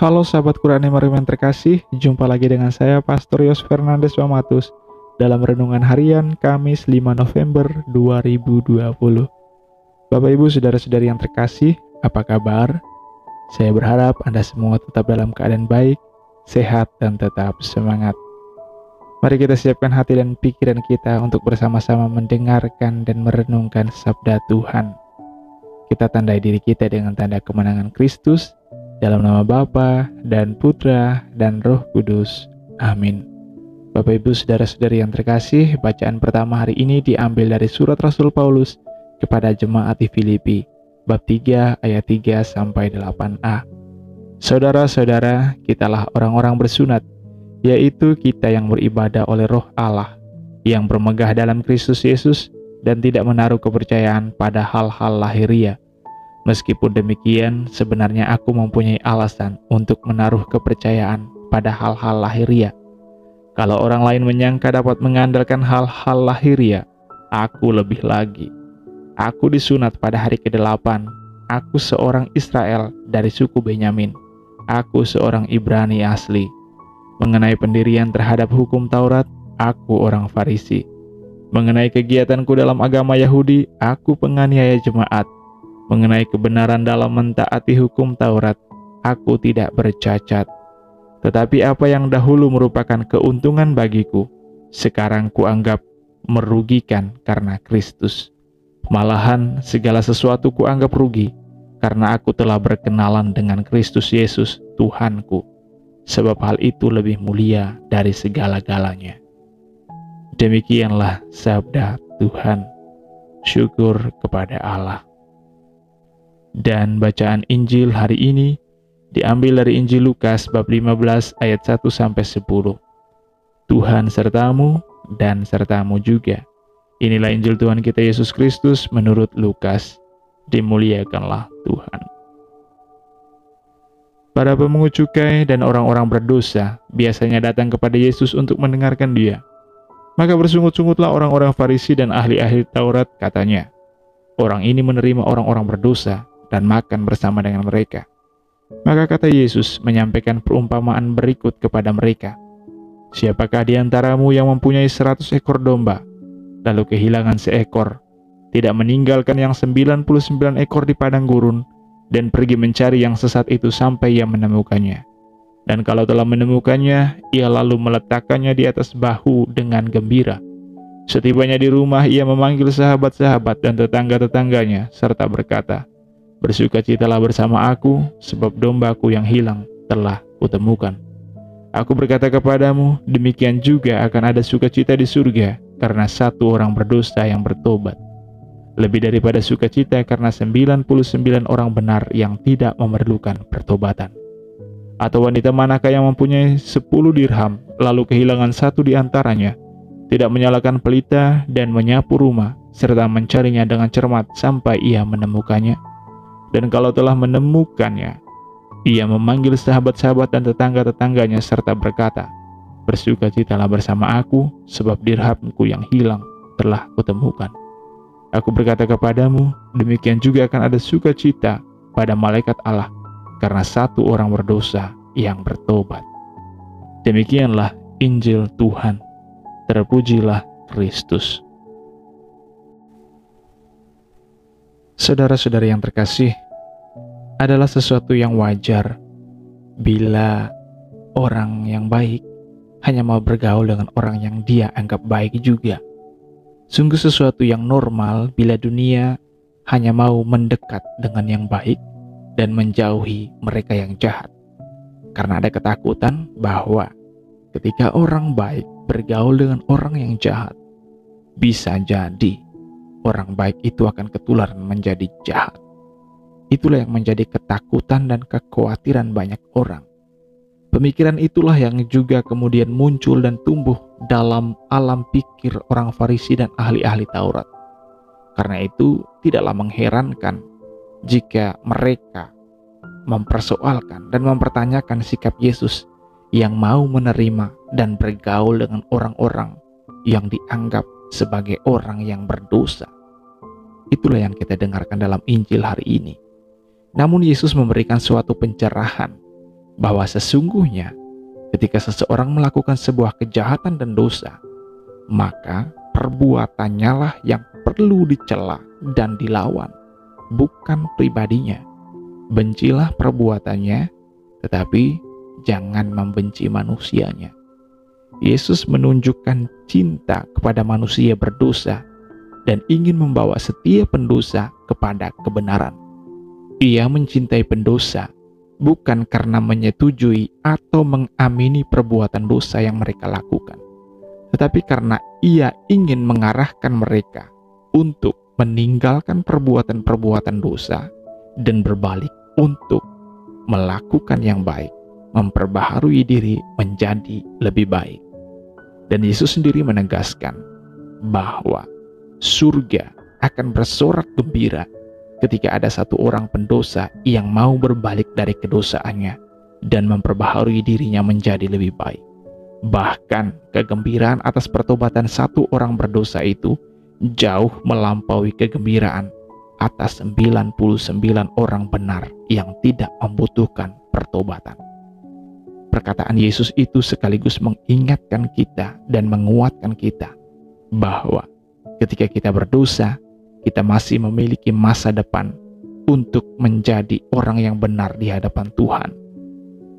Halo sahabat Quran yang terkasih, jumpa lagi dengan saya Pastor Yos Fernandes Wamatus dalam Renungan Harian Kamis 5 November 2020. Bapak Ibu Saudara-saudari yang terkasih, apa kabar? Saya berharap Anda semua tetap dalam keadaan baik, sehat, dan tetap semangat. Mari kita siapkan hati dan pikiran kita untuk bersama-sama mendengarkan dan merenungkan sabda Tuhan. Kita tandai diri kita dengan tanda kemenangan Kristus, dalam nama Bapa dan Putra dan Roh Kudus. Amin. Bapak Ibu Saudara-saudari yang terkasih, bacaan pertama hari ini diambil dari surat Rasul Paulus kepada jemaat di Filipi, bab 3 ayat 3 sampai 8a. Saudara-saudara, kitalah orang-orang bersunat, yaitu kita yang beribadah oleh Roh Allah, yang bermegah dalam Kristus Yesus dan tidak menaruh kepercayaan pada hal-hal lahiriah. Meskipun demikian, sebenarnya aku mempunyai alasan untuk menaruh kepercayaan pada hal-hal lahiriah. Kalau orang lain menyangka dapat mengandalkan hal-hal lahiriah, aku lebih lagi. Aku disunat pada hari ke-8. Aku seorang Israel dari suku Benyamin. Aku seorang Ibrani asli. Mengenai pendirian terhadap hukum Taurat, aku orang Farisi. Mengenai kegiatanku dalam agama Yahudi, aku penganiaya jemaat. Mengenai kebenaran dalam mentaati hukum Taurat, aku tidak bercacat. Tetapi apa yang dahulu merupakan keuntungan bagiku, sekarang kuanggap merugikan karena Kristus. Malahan segala sesuatu kuanggap rugi, karena aku telah berkenalan dengan Kristus Yesus, Tuhanku. Sebab hal itu lebih mulia dari segala-galanya. Demikianlah sabda Tuhan. Syukur kepada Allah. Dan bacaan Injil hari ini diambil dari Injil Lukas bab 15 ayat 1 sampai 10. Tuhan sertamu dan sertamu juga. Inilah Injil Tuhan kita Yesus Kristus menurut Lukas. Dimuliakanlah Tuhan. Para pemungut cukai dan orang-orang berdosa biasanya datang kepada Yesus untuk mendengarkan Dia. Maka bersungut-sungutlah orang-orang Farisi dan ahli-ahli Taurat, katanya, orang ini menerima orang-orang berdosa dan makan bersama dengan mereka. Maka kata Yesus menyampaikan perumpamaan berikut kepada mereka. Siapakah di antaramu yang mempunyai 100 ekor domba, lalu kehilangan seekor, tidak meninggalkan yang 99 ekor di padang gurun, dan pergi mencari yang sesat itu sampai ia menemukannya. Dan kalau telah menemukannya, ia lalu meletakkannya di atas bahu dengan gembira. Setibanya di rumah, ia memanggil sahabat-sahabat dan tetangga-tetangganya, serta berkata, bersukacitalah bersama aku, sebab dombaku yang hilang telah kutemukan. Aku berkata kepadamu, demikian juga akan ada sukacita di surga, karena satu orang berdosa yang bertobat. Lebih daripada sukacita karena 99 orang benar yang tidak memerlukan pertobatan. Atau wanita manakah yang mempunyai 10 dirham, lalu kehilangan satu di antaranya, tidak menyalakan pelita dan menyapu rumah, serta mencarinya dengan cermat sampai ia menemukannya. Dan kalau telah menemukannya, ia memanggil sahabat-sahabat dan tetangga-tetangganya serta berkata, bersukacitalah bersama aku, sebab dirhamku yang hilang telah kutemukan. Aku berkata kepadamu, demikian juga akan ada sukacita pada malaikat Allah, karena satu orang berdosa yang bertobat. Demikianlah Injil Tuhan. Terpujilah Kristus. Saudara-saudari yang terkasih, adalah sesuatu yang wajar bila orang yang baik hanya mau bergaul dengan orang yang dia anggap baik juga. Sungguh sesuatu yang normal bila dunia hanya mau mendekat dengan yang baik dan menjauhi mereka yang jahat. Karena ada ketakutan bahwa ketika orang baik bergaul dengan orang yang jahat, bisa jadi orang baik itu akan ketularan menjadi jahat. Itulah yang menjadi ketakutan dan kekhawatiran banyak orang. Pemikiran itulah yang juga kemudian muncul dan tumbuh dalam alam pikir orang Farisi dan ahli-ahli Taurat. Karena itu tidaklah mengherankan jika mereka mempersoalkan dan mempertanyakan sikap Yesus yang mau menerima dan bergaul dengan orang-orang yang dianggap sebagai orang yang berdosa. Itulah yang kita dengarkan dalam Injil hari ini. Namun Yesus memberikan suatu pencerahan bahwa sesungguhnya ketika seseorang melakukan sebuah kejahatan dan dosa, maka perbuatannya lah yang perlu dicela dan dilawan, bukan pribadinya. Bencilah perbuatannya, tetapi jangan membenci manusianya. Yesus menunjukkan cinta kepada manusia berdosa dan ingin membawa setiap pendosa kepada kebenaran. Ia mencintai pendosa bukan karena menyetujui atau mengamini perbuatan dosa yang mereka lakukan, tetapi karena ia ingin mengarahkan mereka untuk meninggalkan perbuatan-perbuatan dosa dan berbalik untuk melakukan yang baik, memperbaharui diri menjadi lebih baik. Dan Yesus sendiri menegaskan bahwa surga akan bersorak gembira ketika ada satu orang pendosa yang mau berbalik dari kedosaannya dan memperbaharui dirinya menjadi lebih baik. Bahkan kegembiraan atas pertobatan satu orang berdosa itu jauh melampaui kegembiraan atas 99 orang benar yang tidak membutuhkan pertobatan. Perkataan Yesus itu sekaligus mengingatkan kita dan menguatkan kita bahwa ketika kita berdosa, kita masih memiliki masa depan untuk menjadi orang yang benar di hadapan Tuhan.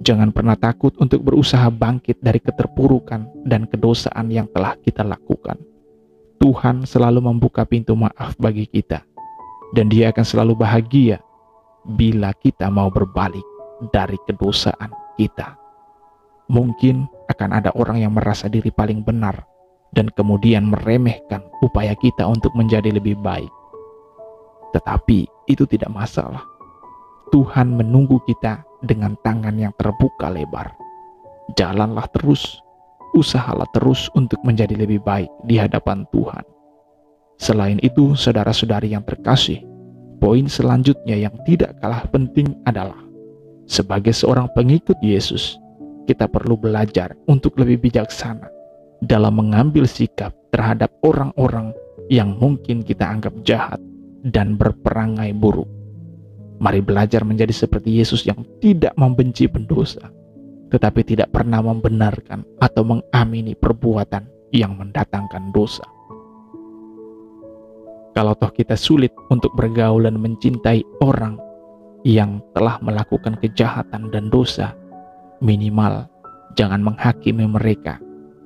Jangan pernah takut untuk berusaha bangkit dari keterpurukan dan kedosaan yang telah kita lakukan. Tuhan selalu membuka pintu maaf bagi kita, dan Dia akan selalu bahagia bila kita mau berbalik dari kedosaan kita. Mungkin akan ada orang yang merasa diri paling benar dan kemudian meremehkan upaya kita untuk menjadi lebih baik. Tetapi itu tidak masalah. Tuhan menunggu kita dengan tangan yang terbuka lebar. Jalanlah terus, usahalah terus untuk menjadi lebih baik di hadapan Tuhan. Selain itu, saudara-saudari yang terkasih, poin selanjutnya yang tidak kalah penting adalah sebagai seorang pengikut Yesus, kita perlu belajar untuk lebih bijaksana dalam mengambil sikap terhadap orang-orang yang mungkin kita anggap jahat dan berperangai buruk. Mari belajar menjadi seperti Yesus yang tidak membenci pendosa, tetapi tidak pernah membenarkan atau mengamini perbuatan yang mendatangkan dosa. Kalau toh kita sulit untuk bergaul dan mencintai orang yang telah melakukan kejahatan dan dosa, minimal jangan menghakimi mereka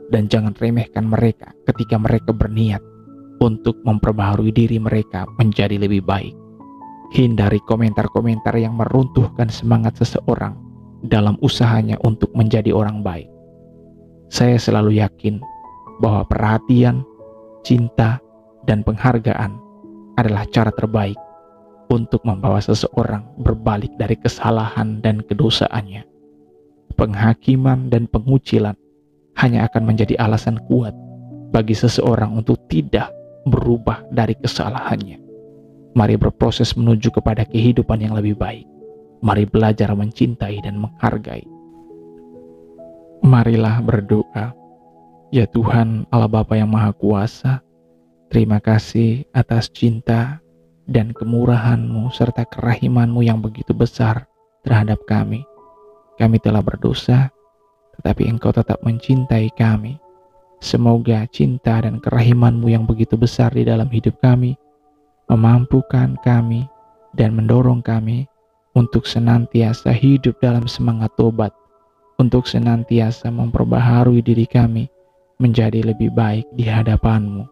dan jangan remehkan mereka ketika mereka berniat untuk memperbaharui diri mereka menjadi lebih baik. Hindari komentar-komentar yang meruntuhkan semangat seseorang dalam usahanya untuk menjadi orang baik. Saya selalu yakin bahwa perhatian, cinta, dan penghargaan adalah cara terbaik untuk membawa seseorang berbalik dari kesalahan dan kedosaannya. Penghakiman dan pengucilan hanya akan menjadi alasan kuat bagi seseorang untuk tidak berubah dari kesalahannya. Mari berproses menuju kepada kehidupan yang lebih baik. Mari belajar mencintai dan menghargai. Marilah berdoa. Ya Tuhan Allah Bapa yang Maha Kuasa, terima kasih atas cinta dan kemurahan-Mu serta kerahiman-Mu yang begitu besar terhadap kami. Kami telah berdosa, tetapi Engkau tetap mencintai kami. Semoga cinta dan kerahiman-Mu yang begitu besar di dalam hidup kami memampukan kami dan mendorong kami untuk senantiasa hidup dalam semangat tobat, untuk senantiasa memperbaharui diri kami menjadi lebih baik di hadapan-Mu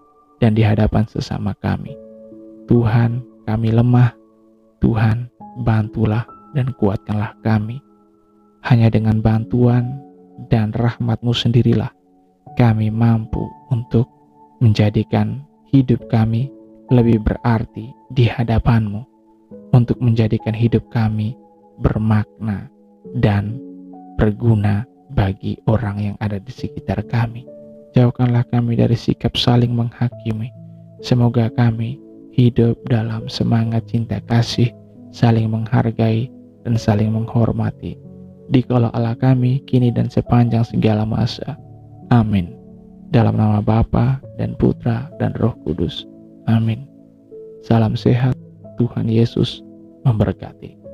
dan di hadapan sesama kami. Tuhan, kami lemah. Tuhan, bantulah dan kuatkanlah kami. Hanya dengan bantuan dan rahmat-Mu sendirilah kami mampu untuk menjadikan hidup kami lebih berarti di hadapan-Mu, untuk menjadikan hidup kami bermakna dan berguna bagi orang yang ada di sekitar kami. Jauhkanlah kami dari sikap saling menghakimi. Semoga kami hidup dalam semangat cinta kasih, saling menghargai dan saling menghormati. Dikalau Allah kami, kini dan sepanjang segala masa. Amin. Dalam nama Bapa dan Putra dan Roh Kudus. Amin. Salam sehat, Tuhan Yesus memberkati.